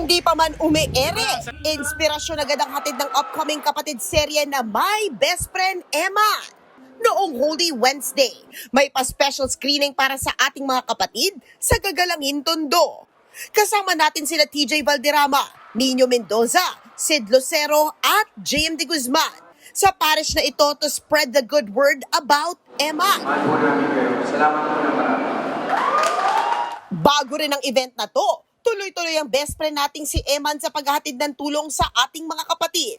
Hindi pa man umiere, inspirasyon agad ang hatid ng upcoming kapatid serye na My Best Friend Emma. Noong Holy Wednesday, may pa-special screening para sa ating mga kapatid sa Gagalangin, Tondo. Kasama natin sila TJ Valderrama, Nino Mendoza, Sid Lucero at JM De Guzman sa parish na ito to spread the good word about Emma. Mahal po namin kayo. Salamat po na marami. Bago rin ang event na to, tuloy-tuloy ang best friend nating si Eman sa paghahatid ng tulong sa ating mga kapatid.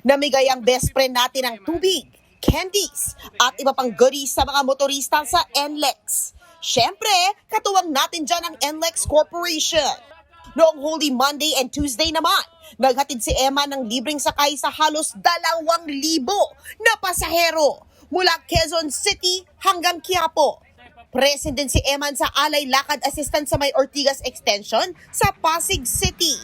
Namigay ang best friend natin ng tubig, candies, at iba pang goodies sa mga motorista sa NLEX. Siyempre, katuwang natin dyan ang NLEX Corporation. Noong Holy Monday and Tuesday naman, naghatid si Emma ng libreng sakay sa halos 2,000 na pasahero mula Quezon City hanggang Quiapo. Present din si Eman sa Alay Lakad Assistance sa may Ortigas Extension sa Pasig City.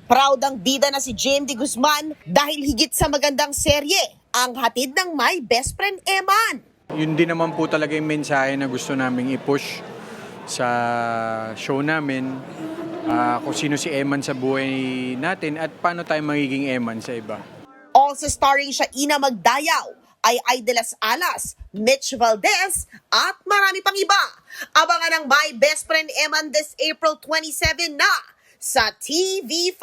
Proud ang bida na si JM De Guzman dahil higit sa magandang serye ang hatid ng My Best Friend Eman. Yun din naman po talaga yung mensahe na gusto naming i-push sa show namin. Kung sino si Eman sa buhay natin at paano tayo magiging Eman sa iba. Also starring siya Ina Magdayaw, Ay de las Alas, Mitch Valdez, at marami pang iba. Abangan ang My Best Friend Eman this April 27 na sa TV5.